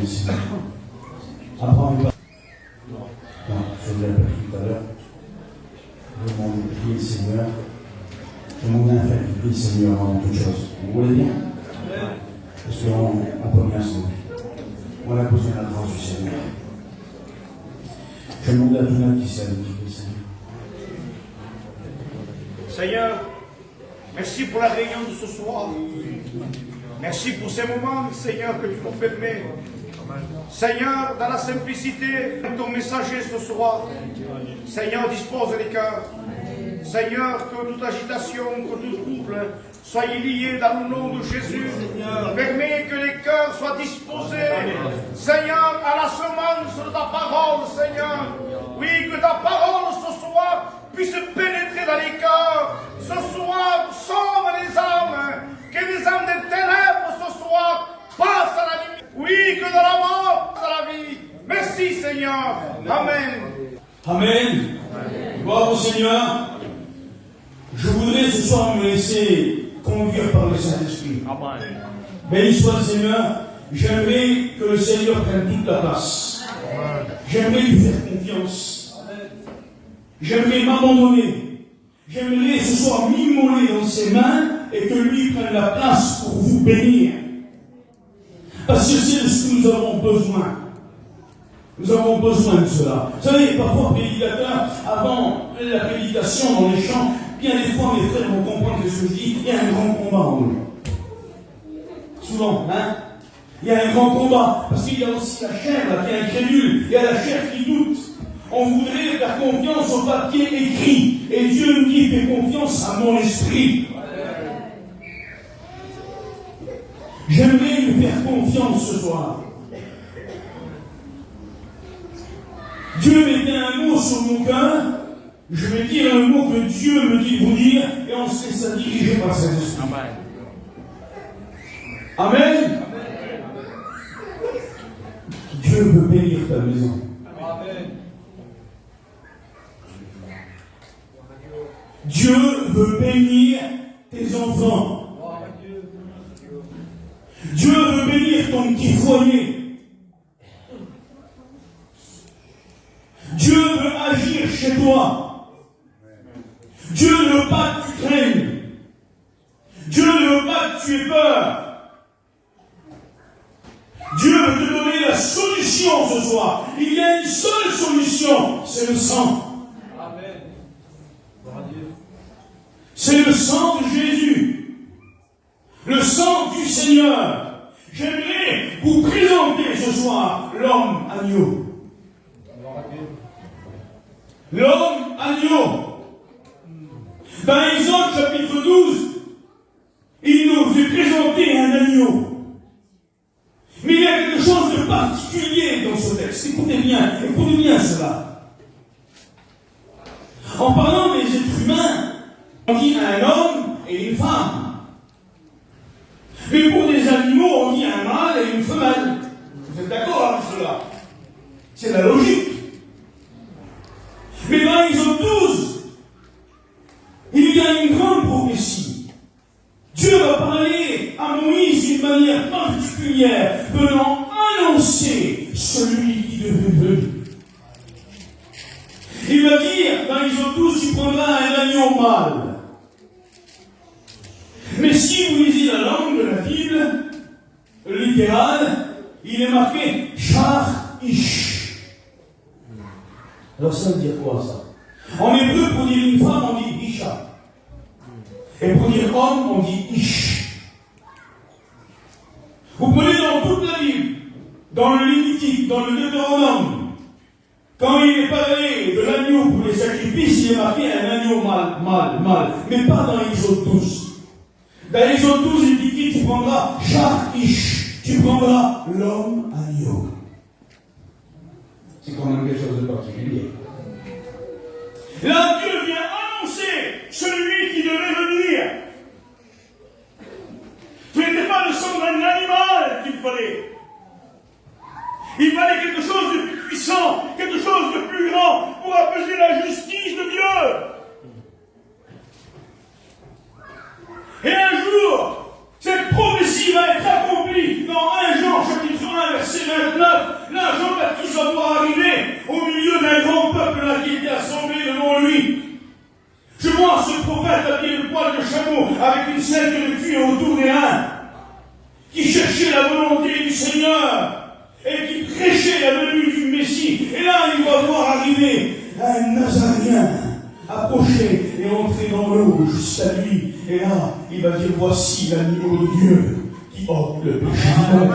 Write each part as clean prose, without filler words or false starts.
ici. Apprends une. Non, je l'ai appris tout à l'heure. Je demande de prier le Seigneur. Je demande un fait de prier le Seigneur avant toute chose. Vous voulez bien? Parce qu'on peut bien sauver. On a besoin de la grâce du Seigneur. Je demande à tout le monde qui s'est avec le Seigneur. Seigneur, merci pour la réunion de ce soir. Merci pour ces moments, Seigneur, que tu nous permets. Seigneur, dans la simplicité de ton messager ce soir, Seigneur, dispose les cœurs. Seigneur, que toute agitation, que tout trouble soit lié dans le nom de Jésus. Permets que les cœurs soient disposés, Seigneur, à la semence de ta parole, Seigneur. Oui, que ta parole ce soir puisse pénétrer dans les cœurs. Ce soir, sauve les âmes. Que les âmes des ténèbres ce soir passent à la lumière. Oui, que de la mort à la vie. Merci, Seigneur. Amen. Amen. Gloire au Seigneur. Je voudrais ce soir me laisser conduire par le Saint-Esprit. Béni soit le Seigneur. J'aimerais que le Seigneur prenne toute la place. J'aimerais lui faire confiance. J'aimerais m'abandonner. J'aimerais ce soir m'immoler dans ses mains et que lui prenne la place pour vous bénir. Parce que c'est ce que nous avons besoin. Nous avons besoin de cela. Vous savez, parfois, prédicateurs, avant la prédication dans les champs, bien des fois, mes frères vont comprendre ce que je dis, il y a un grand combat en nous. Souvent, hein? Il y a un grand combat. Parce qu'il y a aussi la chair là, qui est incrédule. Il y a la chair qui doute. On voudrait faire confiance au papier écrit. Et Dieu nous dit, fais confiance à mon esprit. J'aimerais lui faire confiance ce soir. Dieu mettait un mot sur mon cœur. Je vais dire un mot que Dieu me dit vous dire. Et on se laisse diriger par cet esprit. Amen. Amen. Dieu veut bénir ta maison. Amen. Dieu veut bénir tes enfants. Dieu veut bénir ton petit foyer. Dieu veut agir chez toi. Dieu ne veut pas que tu craignes. Dieu ne veut pas que tu aies peur. Dieu veut te donner la solution ce soir. Il y a une seule solution, c'est le sang. Amen. C'est le sang de Jésus. Le sang du Seigneur. J'aimerais vous présenter ce soir l'homme agneau. L'homme agneau. Dans Exode chapitre 12, il nous fait présenter un agneau. Mais il y a quelque chose de particulier dans ce texte. Écoutez bien cela. En parlant des êtres humains, on dit un homme et une femme. Mais pour des animaux, on dit un mâle et une femelle. Vous êtes d'accord avec cela? C'est la logique. Mais dans Exode 12, il y a une grande prophétie. Dieu va parler à Moïse d'une manière particulière, venant annoncer celui qui devait venir. Il va dire, dans Exode 12, tu prendras un agneau mâle. Mais si vous lisez la langue de la Bible, littérale, il est marqué Char-Ish. Alors ça veut dire quoi ça? En hébreu, pour dire une femme, on dit Isha. Et pour dire homme, on dit Ish. Vous prenez dans toute la Bible, dans le Lévitique, dans le Deutéronome, quand il est parlé de l'agneau pour les sacrifices, il est marqué un agneau mâle. Mais pas dans Exode 12. Dans Exode 12, il dit tu prendras Char-Ish, tu prendras l'homme agneau. C'est quand même quelque chose de particulier. Là, Dieu vient annoncer celui qui devait venir. Ce n'était pas le sang d'un animal qu'il fallait. Il fallait quelque chose de plus puissant, quelque chose de plus grand pour apaiser la justice de Dieu. Et un jour, cette prophétie va être accomplie dans 1 Jean chapitre 1 verset 29, là, Jean-Baptiste va voir arriver au milieu d'un grand peuple là, qui était assemblé devant lui. Je vois ce prophète habillé de poil de chameau, avec une ceinture de cuir autour des reins, qui cherchait la volonté du Seigneur, et qui prêchait la venue du Messie. Et là, il va voir arriver un Nazaréen, approcher et entrer dans l'eau jusqu'à lui. Et là, il va dire, voici l'agneau de Dieu qui ôte le péché du monde.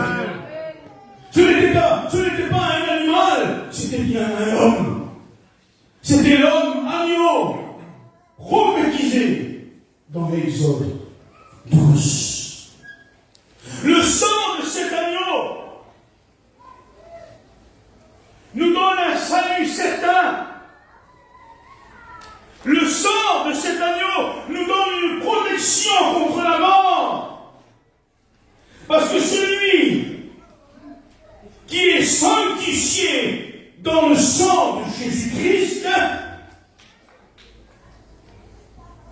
Ce n'était pas un animal, c'était bien un homme. C'était l'homme agneau, prophétisé dans l'Exode 12. Le sang de cet agneau nous donne un salut certain. Le sang de cet agneau nous donne une protection contre la mort. Parce que celui qui est sanctifié dans le sang de Jésus-Christ,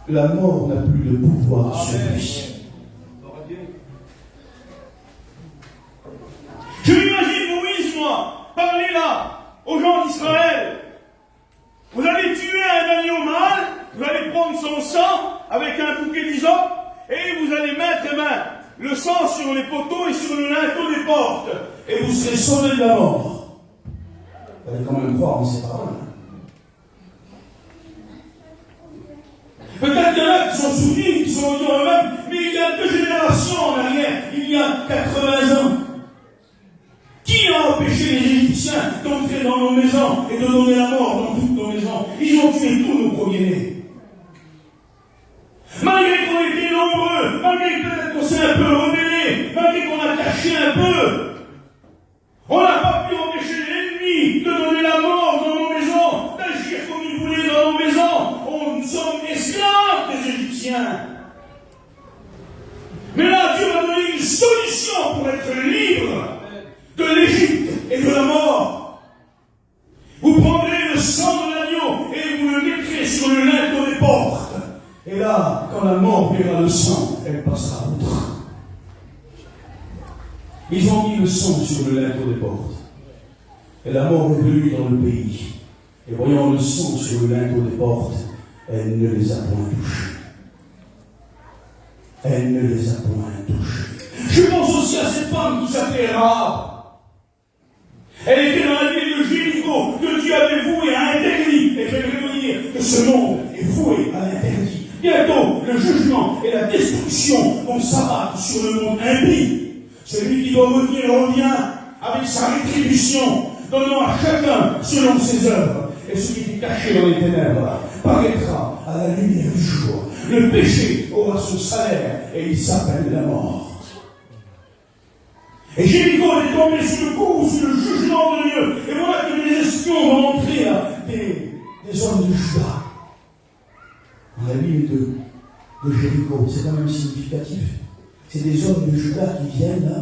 la mort n'a plus de pouvoir sur lui. Je m'imagine Moïse, moi, parler là aux gens d'Israël. Vous allez tuer un agneau mâle, vous allez prendre son sang avec un bouquet d'hysope et vous allez mettre le sang sur les poteaux et sur le linteau des portes. Et vous serez sauvés de la mort. Vous allez quand même croire en ces paroles. Peut-être qu'il y en a qui sont souvenus, qui sont dit eux-mêmes, mais il y a 2 générations en arrière, il y a 80 ans. Qui a empêché les Égyptiens d'entrer dans nos maisons et de donner la mort dans toutes nos maisons? Ils ont tué tous nos premiers-nés. Malgré qu'on était nombreux, malgré peut-être qu'on s'est un peu rebellé, malgré qu'on a caché un peu, on n'a pas pu empêcher l'ennemi de donner la mort dans nos maisons, d'agir comme il voulait dans nos maisons. Nous sommes esclaves des Égyptiens. Mais là, Dieu a donné une solution pour être libre de l'Égypte et de la mort. Vous prendrez le sang de l'agneau et vous le mettrez sur le linteau des portes. Et là, quand la mort verra le sang, elle passera outre. Ils ont mis le sang sur le linteau des portes. Et la mort est venue dans le pays. Et voyant le sang sur le linteau des portes, elle ne les a point touchés. Elle ne les a point touchés. Je pense aussi à cette femme qui s'appelait Rahab. Elle était dans la ville de Jéricho, que Dieu avait voué à interdit. Et j'aimerais vous dire que ce monde est voué à l'interdit. Bientôt, le jugement et la destruction vont s'abattre sur le monde impie. Celui qui doit revenir revient avec sa rétribution, donnant à chacun selon ses œuvres. Et celui qui est caché dans les ténèbres paraîtra à la lumière du jour. Le péché aura son salaire et il s'appelle la mort. Et Jéricho est tombé sous le coup, sous le jugement de Dieu. Et voilà que les espions vont entrer là, des hommes de Juda. Dans la ville de Jéricho, c'est quand même significatif. C'est des hommes de Juda qui viennent là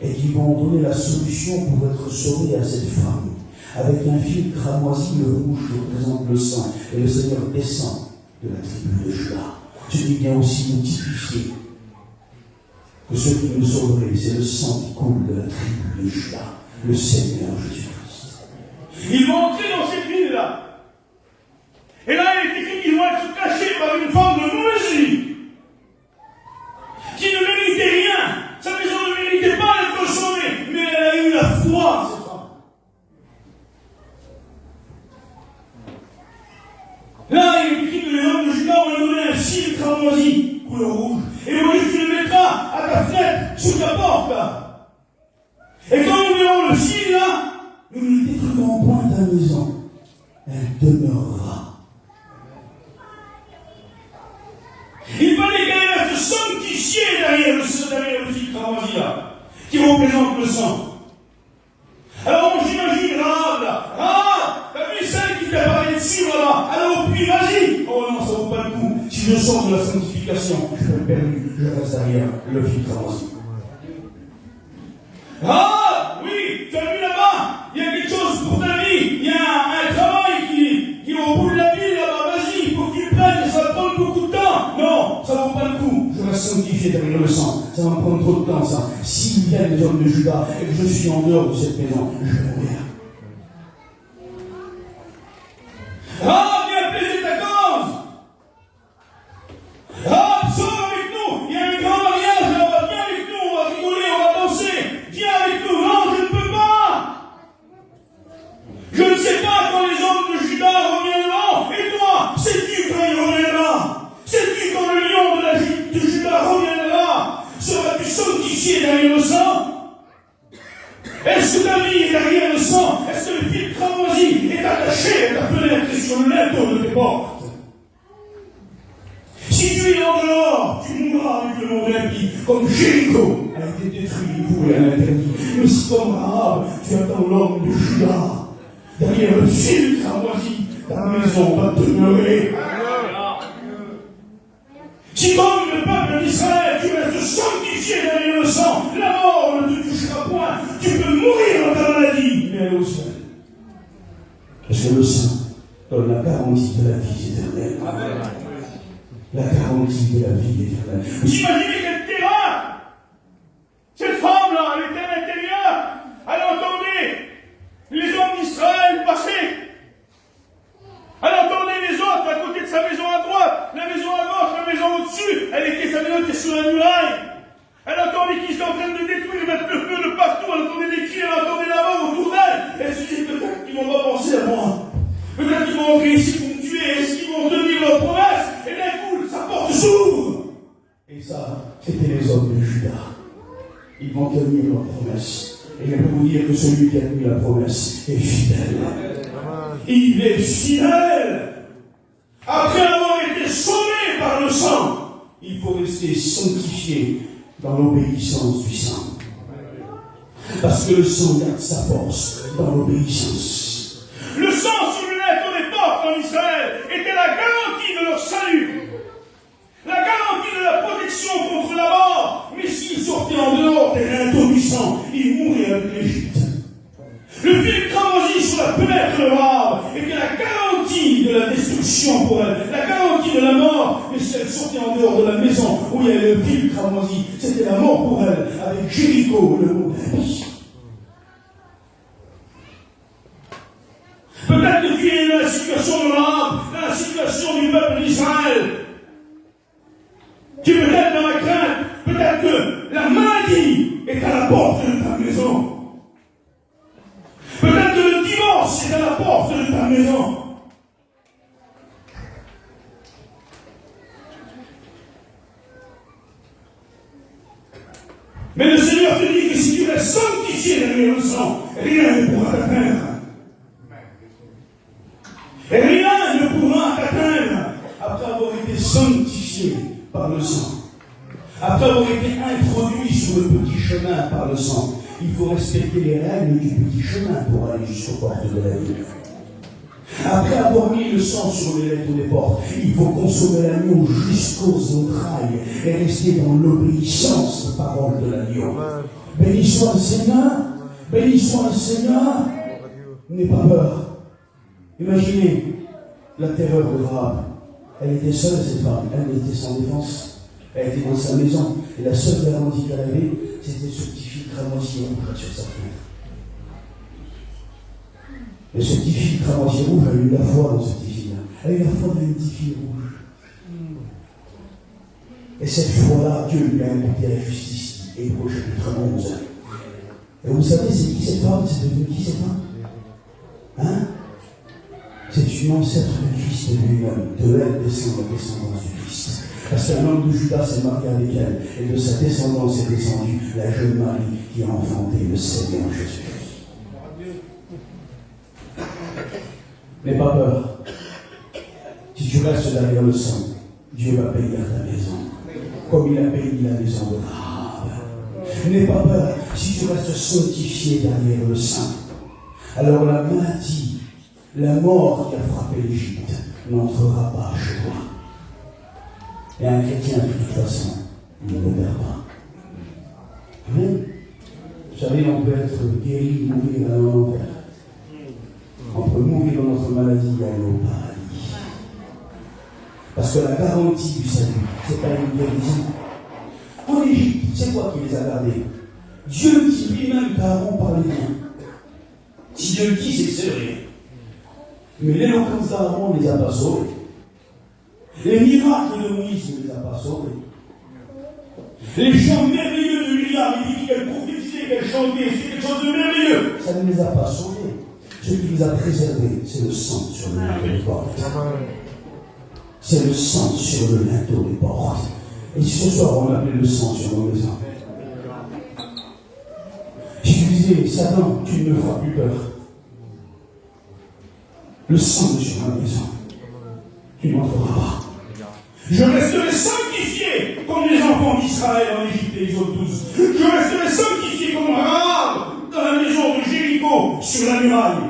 et qui vont donner la solution pour être sauvés à cette femme. Avec un fil cramoisi, le rouge représente le sang, et le Seigneur descend de la tribu de Juda. Ce qui vient aussi nous typifier que ce qui nous sauverait, c'est le sang qui coule de la tribu de Juda, le Seigneur Jésus-Christ. Ils vont entrer dans cette ville-là. Et là, il est écrit qu'ils vont être cachés par une femme de mauvaise vie, qui ne méritait rien. Sa maison ne méritait pas d'être sauvée, mais elle a eu la foi, cette femme. Là, il est écrit que les hommes de Juda ont donné un fil cramoisi, couleur rouge. Et Moïse, tu le mettras à ta fenêtre, sous ta porte, là. Et quand nous verrons le fil, là, nous ne détruirons point ta maison. Elle demeurera. Il fallait qu'elle reste sanctifiée derrière le fil cramoisi, là, qui représente le sang. Alors, j'imagine Rahab, là. Rahab, t'as vu celle qui t'a parlé dessus, là. Alors, puis, vas-y. Oh non, ça vaut pas le coup. Si je sors de la sanctification, je suis perdu, je reste derrière le fil cramoisi. Ah, oui, tu as vu là-bas, il y a quelque chose pour ta vie, il y a un travail qui est au bout de la ville là-bas, vas-y, il faut que tu le prennes, ça va prendre beaucoup de temps. Non, ça vaut pas le coup, je reste sanctifié sanctifié derrière le sang. Ça va me prendre trop de temps, ça. S'il y a les hommes de Juda et que je suis en dehors de cette maison, je vais mourir. Ah, viens plaider ta cause! Ah, sors avec nous! Il y a un grand mariage là-bas, viens avec nous, on va rigoler, on va danser! Viens avec nous! Non, je ne peux pas! Je ne sais pas quand les hommes de Juda reviendront, et toi, sais-tu quand ils reviendront? Sais-tu quand le lion de Juda reviendra? Seras-tu sanctifié derrière le sang? Est-ce que ta vie est derrière le sang? Est-ce que le fil cramoisi est attaché à ta fenêtre et sur le linteau de tes portes? Si tu es en dehors, tu mourras avec le monde impie, comme Jéricho a été détruit, vous et interdit. Mais si comme Rahab, tu attends l'homme de Juda, derrière le fil cramoisi, ta maison va demeurer. Si comme le peuple d'Israël, tu restes sanctifié derrière le sang, la mort ne te touchera point, tu peux mourir dans ta maladie, mais au ciel. Parce que le sang donne la garantie de la vie éternelle. La garantie de la vie éternelle. Vous imaginez quel terrain? Cette femme-là, elle était à l'intérieur, elle entendait les hommes d'Israël passer. Elle entendait les autres à côté de sa maison à droite, la maison à gauche, la maison au-dessus. Sa maison était sur la muraille. Elle entendait qu'ils étaient en train de détruire, de mettre le feu de partout. Elle entendait des cris, elle entendait la mort autour d'elle. Elle se disait peut-être qu'ils vont pas penser à moi. Peut-être qu'ils vont entrer ici pour me tuer. Est-ce qu'ils vont tenir leur promesse? Et d'un coup, sa porte s'ouvre. Et ça, c'était les hommes de Juda. Ils vont tenir leur promesse. Et je peux vous dire que celui qui a tenu la promesse est fidèle. Il est fidèle. Après avoir été sauvé par le sang, il faut rester sanctifié dans l'obéissance du sang. Parce que le sang garde sa force dans l'obéissance. Le sang sur le linteau des portes en Israël était la garantie de leur salut. La garantie de la protection contre la mort. Mais s'ils sortaient en dehors des linteaux du sang, ils mourraient avec l'Égypte. Le fil cramoisi sur la fenêtre de Rahab était la garantie de la destruction pour elle, la garantie de la mort. Mais si elle sortait en dehors de la maison où il y avait le fil cramoisi, c'était la mort pour elle, avec Jéricho, le mot impie. Peut-être que tu es dans la situation de Rahab, dans la situation du peuple d'Israël. Tu peux être dans la crainte, peut-être que la maladie est à la porte de ta maison. Peut-être que le divorce est à la porte de ta maison. Mais le Seigneur te dit que si tu restes sanctifié derrière le sang, rien ne pourra t'atteindre. Et rien ne pourra t'atteindre après avoir été sanctifié par le sang. Après avoir été introduit sur le petit chemin par le sang. Il faut respecter les règles du petit chemin pour aller jusqu'aux portes de la vie. Après avoir mis le sang sur les lettres des portes, il faut consommer l'agneau jusqu'aux entrailles et rester dans l'obéissance aux paroles de l'agneau. Béni soit le Seigneur, béni soit le Seigneur. N'aie pas peur. Imaginez la terreur de Rahab. Elle était seule, cette femme. Elle était sans défense. Elle était dans sa maison. Et la seule garantie qu'elle avait, c'était ce petit fil cramoisi rouge sur sa fenêtre. Et ce petit fil cramoisi rouge a eu la foi dans ce petit fil-là. Elle a eu la foi d'un petit fil rouge. Et cette foi-là, Dieu lui a imputé la justice. Hébreux chapitre 11. Et vous savez, c'est qui cette femme? C'est devenu qui cette femme? Hein? C'est une ancêtre du Christ lui-même. De elle descend la descendance du Christ. Parce qu'un homme de Judas s'est marié avec elle, et de sa descendance est descendue la jeune Marie qui a enfanté le Seigneur Jésus-Christ. N'aie pas peur. Si tu restes derrière le sang, Dieu va bénir ta maison, comme il a béni la maison de Rahab. N'aie pas peur. Si tu restes sanctifié derrière le sang, alors la maladie, la mort qui a frappé l'Égypte n'entrera pas chez toi. Et un chrétien, de toute façon, il ne perd pas. Amen. Vous savez, on peut être guéri, mourir à l'enfer. On peut mourir dans notre maladie et aller au paradis. Parce que la garantie du salut, ce n'est pas une guérison. toi qui les as gardés. Dieu dit lui-même qu'Aaron parlait bien. Si Dieu le dit, c'est vrai. Mais l'éloquence d'Aaron ne les a pas sauvés. Les miracles de Moïse ne les a pas sauvés. Les chants merveilleux de Myriam, il dit qu'elle prophétisait, qu'elle chantait, c'est quelque chose de merveilleux. Ça ne les a pas sauvés. Ce qui les a préservés, c'est le sang sur le linteau des portes. C'est le sang sur le linteau des portes. Et ce soir, on appelle le sang sur nos maisons. Je disais, Satan, tu ne me feras plus peur. Le sang est sur ma maison. Tu n'entreras pas. Je resterai sanctifié comme les enfants d'Israël en Égypte et Exode 12. Je resterai sanctifié comme Rahab dans la maison de Jéricho sur la muraille.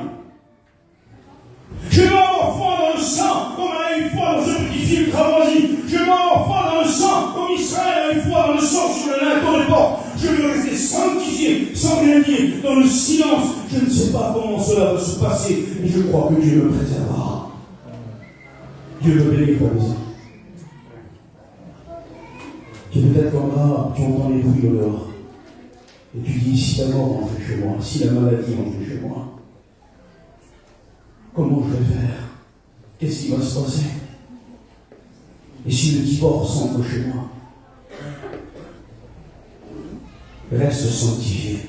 Je vais avoir foi dans le sang comme elle a eu foi dans ce petit filtre avoisi. Je vais avoir foi dans le sang comme Israël a eu foi dans le sang sur le linteau des portes. Je vais rester sanctifié, sans rien dire, dans le silence. Je ne sais pas comment cela va se passer, mais je crois que Dieu me préservera. Dieu veut bénir ta maison. Tu es peut-être comme là, tu entends les bruits dehors. Et tu dis, si la mort rentre chez moi, si la maladie rentre chez moi, comment je vais faire? Qu'est-ce qui va se passer? Et si le divorce entre chez moi? Reste sanctifié.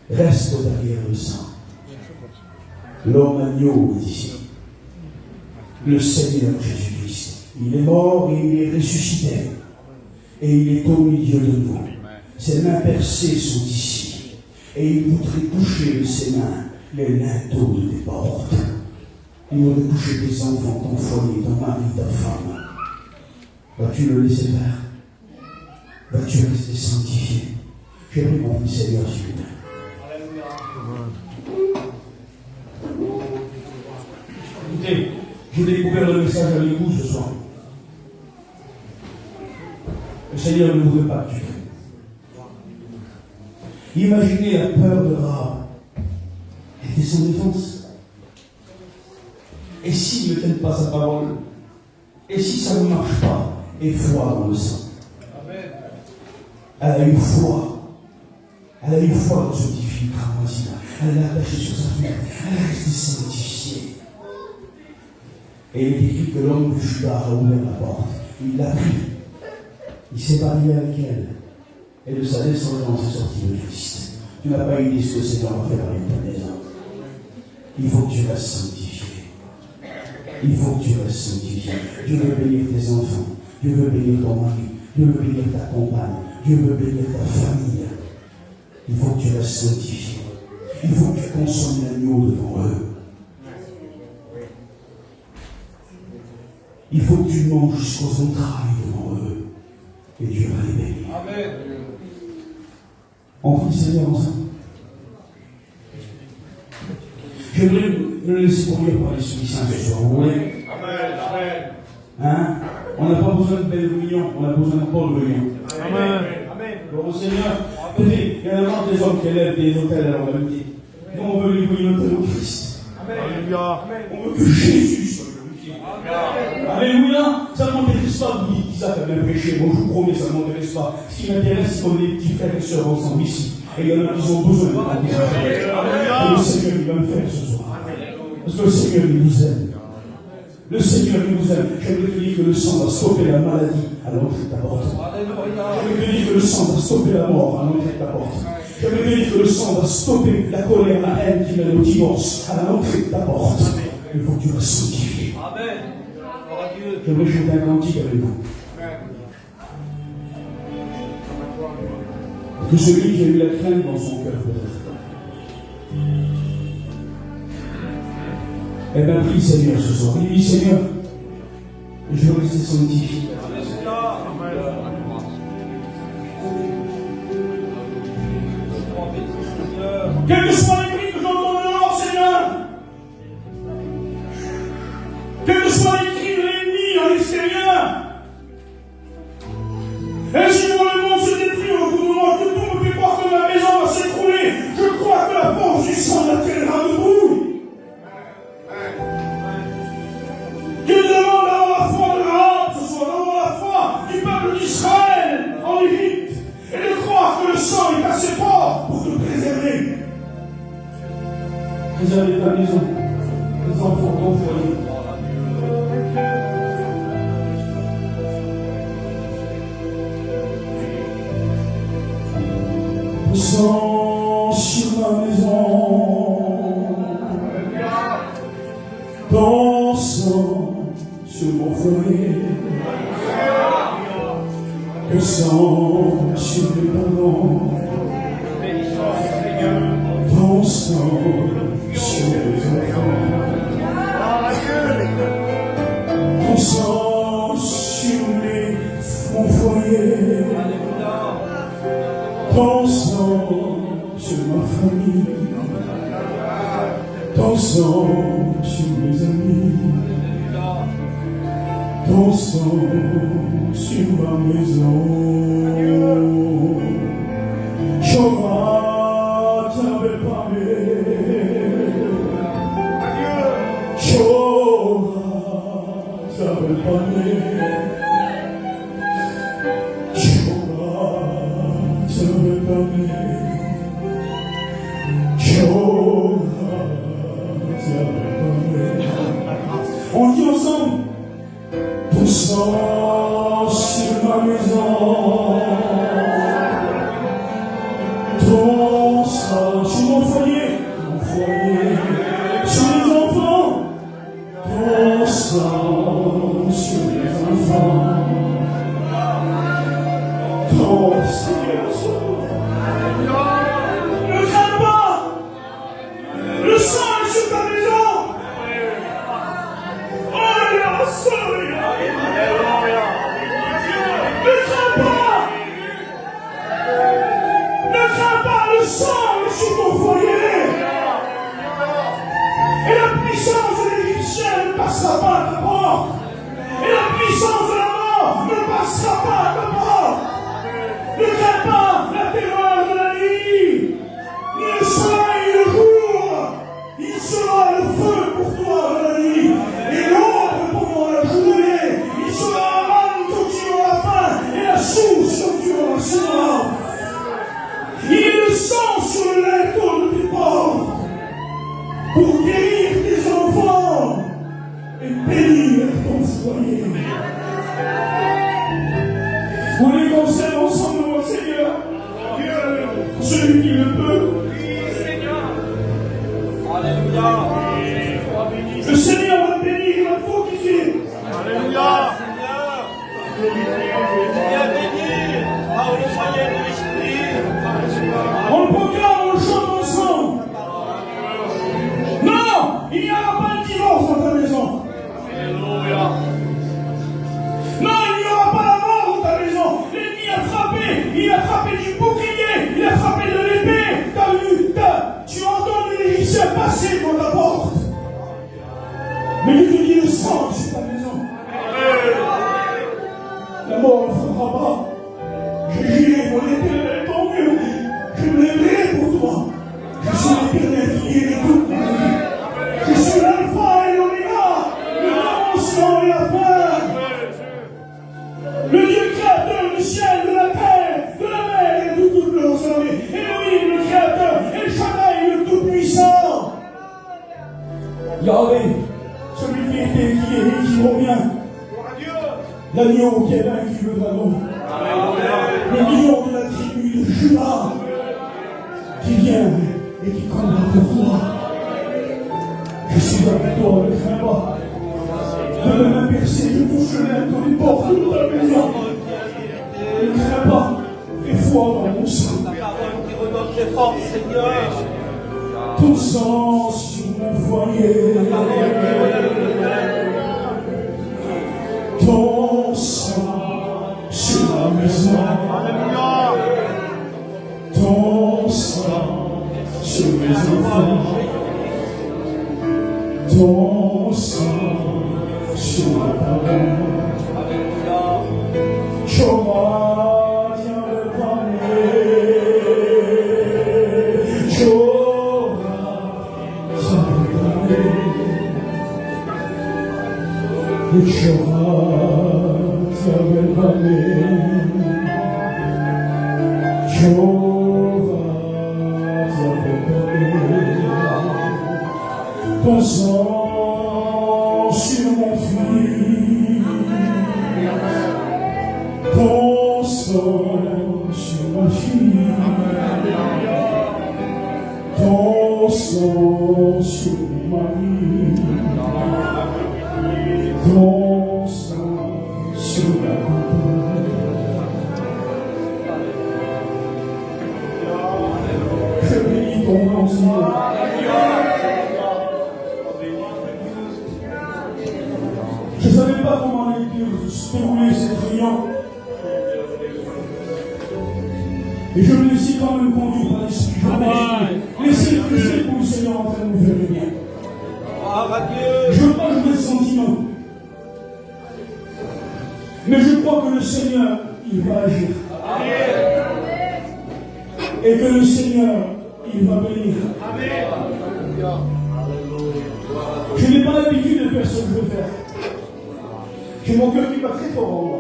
Reste derrière le sang. L'homme agneau est ici. Le Seigneur Jésus-Christ. Il est mort et il est ressuscité. Et il est au milieu de nous. Ses mains percées sont ici. Et il voudrait toucher de ses mains les linteaux de tes portes. Il voudrait toucher tes enfants, ton foyer, ton mari, ta femme. Vas-tu le laisser faire? Vas-tu rester sanctifié? J'aimerais qu'on puisse Seigneur, s'il vous plaît. Écoutez, j'ai découvert le message avec vous ce soir. Le Seigneur ne voudrait pas que tu fais. Imaginez la peur de Rahab. Elle était sans défense. Et s'il ne tienne pas sa parole? Et si ça ne marche pas? Et foi dans le sang. Elle a eu foi. Elle a eu foi dans ce petit filtre. Elle l'a attaché sur sa fenêtre. Elle a resté sanctifiée. Et il est écrit que l'homme de Judas a ouvert la porte. Il l'a pris. Il s'est marié avec elle. Et de sa descendance est sorti le Christ. Tu n'as pas idée ce que le Seigneur va faire avec ta maison. Il faut que tu restes sanctifié. Il faut que tu restes sanctifié. Dieu veut bénir tes enfants. Dieu veut bénir ton mari. Dieu veut bénir ta compagne. Dieu veut bénir ta famille. Il faut que tu restes sanctifié. Il faut que tu consommes l'agneau devant eux. Il faut que tu manges jusqu'aux entrailles devant eux. Et Dieu va les bénir. Amen. On prie Seigneur ensemble. J'aimerais me laisser courir par l'Esprit Saint ce soir. Vous voulez? Amen. Hein? On n'a pas besoin de belles réunions, on a besoin de bonnes réunions. Amen. Bon, au Seigneur, écoutez, il y a vraiment des hommes qui élèvent des hôtels à l'oralité. Nous, on veut lui une hôtel au Christ. Alléluia. On veut que Jésus soit glorifié. Alléluia. Ça ne m'intéresse pas de dire Isaac a bien prêché. Bon, je vous promets, ça ne m'intéresse pas. Ce qui m'intéresse, c'est qu'on est des petits frères et sœurs ensemble ici. Et il y en a qui ont besoin de Alléluia. Et le Seigneur, il va le faire ce soir. Parce que le Seigneur, il nous aime. Le Seigneur qui nous aime. J'aimerais te dire que le sang va stopper la maladie à l'entrée de ta porte. J'aimerais te dire que le sang va stopper la mort à l'entrée de ta porte. J'aimerais te dire que le sang va stopper la colère, la haine qui mène au divorce à l'entrée de ta porte. Il faut que tu restes sanctifié. J'aimerais chanter un cantique avec vous. Que celui qui a eu la crainte dans son cœur peut-être. Eh bien, prie Seigneur ce soir. Il dit Seigneur, je veux rester sanctifié. Quel que soit les cris que j'entends dehors, Seigneur, quel que soit les cris de l'ennemi à l'extérieur, et si moi le monde se détruit autour de moi, que tout me fait croire que ma maison va s'écrouler, je crois que la force du sang la tiendra debout. Je demande d'avoir la foi de Rahab ce soir, d'avoir la Vous avez ta maison, les enfants, ton foyer. Pensant sur ma maison, pensant sur mon foyer, pensant sur mes parents, pensant sur mes enfants, pensant sur mon foyer, pensant sur ma famille, pensant sur mes amis, pensant sur ma maison. Jehovah t'avait parlé, Jehovah t'avait parlé, Jehovah t'avait parlé, Jehovah t'avait parlé. On dit ensemble, poussant sur ma maison, poussant sur mon foyer, sur les enfants, poussant sur les enfants, poussant. Ne crains pas, le sang est sur ta maison. Ne crains pas, le sang est sur ton foyer. Et la puissance de l'Égyptien ne passera pas à ta porte. Et la puissance de la mort ne passera pas à ta porte. Ne crains pas la terreur de la nuit, ni le soleil le jour. Il sera le feu pour toi de la nuit, et l'ombre pendant la journée. Il sera la manne quand tu auras faim, et la source quand tu auras soif. Il est le sang sur le linteau de tes portes, pour guérir tes enfants et bénir ton foyer. On est conscients ensemble, mon Seigneur, celui qui le peut. Alléluia. Le Seigneur va bénir, il va te fortifier. Alléluia. Viens bénir par le moyen de l'Esprit. On le proclame, on le chante ensemble. Non, il n'y aura pas de divorce dans ta maison. Alléluia. Non, il n'y aura pas la mort dans ta maison. L'ennemi a frappé, il a frappé du bouclier, il a frappé de l'épée. T'as vu, tu as entendu l'Égyptien passer devant ta porte. Mais il te dit le sang sur ta maison. La mort ne frappera pas. J'ai géré pour l'Éternel, tant mieux. Je me lèverai pour toi. Je suis l'Éternel qui guérit toute ma vie. Je suis l'alpha et l'oméga, le commencement et la fin. Le Dieu créateur du ciel, de la terre, de la mer et de toutes leurs armées. Elohim, le créateur, El Shaddai, le tout-puissant. Yahvé, celui qui était, qui est et qui revient. L'agneau qui est vaincu le dragon. Le lion de la tribu de Judas qui vient et qui combat pour toi. Je suis avec toi, ne crains pas. De la main percée, je touche le linteau des portes de ta maison. Ne crains pas, et foi dans mon sang. Ta parole qui redonne tes forces, Seigneur. Ton sang sur mon foyer. Ton sang sur ma maison. Alléluia. Ton sang sur mes enfants. Ton sang sur ma parole. Alléluia. Jehovah vient de parler. Jehovah vient de parler. Et Jehovah t'avait parlé. Jehovah t'avait parlé. ton nom, Seigneur. Je ne savais pas comment allait se dérouler cette réunion. Et je me laissais quand même conduire par l'Esprit. Je me laissais pousser pour le Seigneur en train de nous faire le bien. Je ne veux pas jouer de sentiments. Mais je crois que le Seigneur, il va agir. Et que le Seigneur, il va bénir. Je n'ai pas l'habitude de faire ce que je veux faire. J'ai mon cœur qui bat très fort en moi.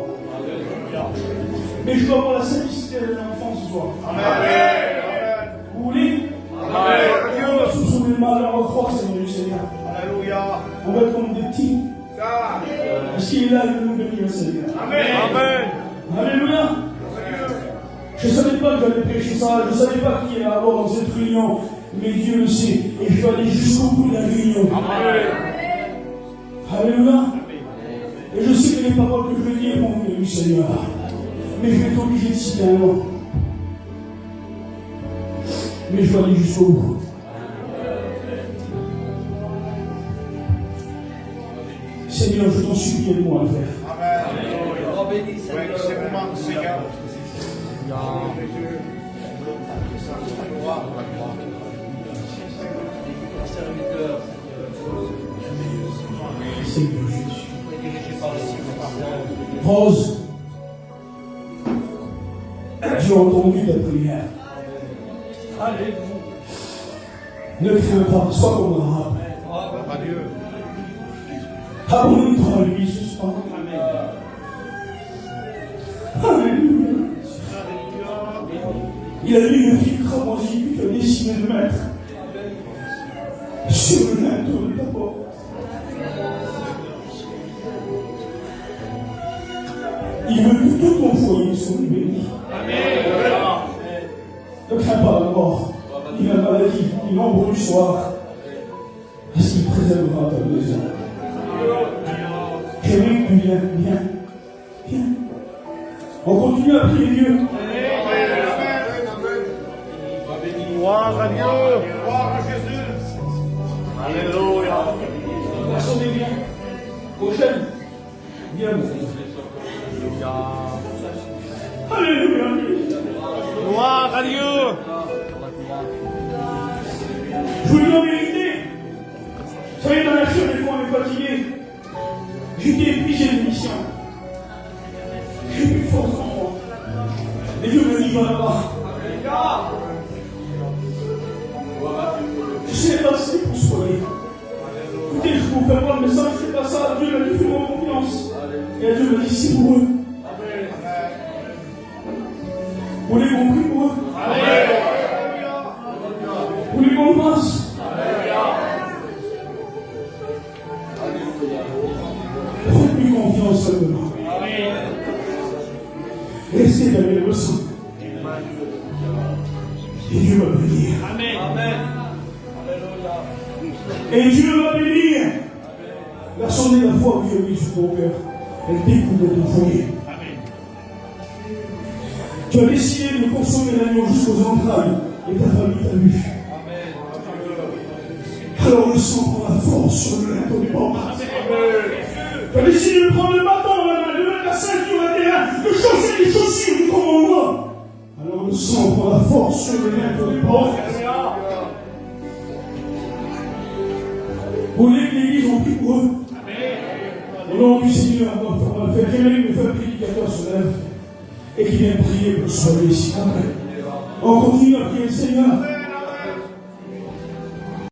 Mais je dois avoir la simplicité de l'enfant ce soir. Amen. Vous voulez? Amen. On va sous le mal, on va croire, Seigneur du Seigneur. Alléluia. On va être comme des petits. Parce qu'il est là, il veut nous bénir, Seigneur. Amen. Alléluia. Je ne savais pas que j'allais prêcher ça. Je ne savais pas qui est à bord dans cette réunion. Mais Dieu le sait. Et je vais aller jusqu'au bout de la réunion. Alléluia. Et je sais que les paroles que je vais dire vont venir du Seigneur. Mais je vais être obligé de citer un nom. Mais je vais aller jusqu'au bout. Seigneur, je t'en supplie, aide-moi à le faire. Amen. Oui, c'est le moment, Seigneur. Seigneur Jésus. Rose, j'ai entendu ta prière. Ne crains pas, sois comme un rap. Adieu. Abonne-toi à lui ce soir. Alléluia. Il a mis le fil cramoisi que tu as décidé de mettre sur le linteau de ta porte. Il veut que tout ton foyer soit béni. Ne crains pas la mort, ni la maladie, ni l'ombre du soir, parce qu'il préservera ta maison. J'aimerais que tu viens. On continue à prier Dieu. Gloire à Dieu. Gloire à Jésus. Alléluia. Attendez bien. Prochaine. Viens. Alléluia. Gloire à Dieu. Je vous dis la vérité. Vous savez, dans la chair, des fois, on est fatigué. J'étais épuisé de mission. J'ai plus de force en moi. Et Dieu me dit, va là-bas. Je sais pas si pour soigner. Écoutez, je vous fais pas le message, c'est pas ça. Dieu m'a dit, fais-moi confiance. Et Dieu m'a dit, c'est pour eux. Vous voulez qu'on prie pour eux? Vous voulez qu'on passe? Faites-lui confiance seulement. Restez avec le sang. Et Dieu va bénir. Et Dieu va bénir. La sonner la foi que Dieu a mis sur ton cœur. Elle découvre ton foyer. Tu as décidé de consommer l'agneau jusqu'aux entrailles et ta famille t'a vu. Alors le sang prend la force sur le linteau du bord. Tu as décidé de prendre le bâton dans la main, de mettre la ceinture à tes mains, de chausser les chaussures du commandement. Alors le sang prend la force sur le linteau du bord. Vous voulez que l'église en prie pour eux? Au nom du Seigneur, on va faire. J'aimerais que le prédicateur se lève et qu'il vienne prier pour soigner ici. On continue à prier le Seigneur.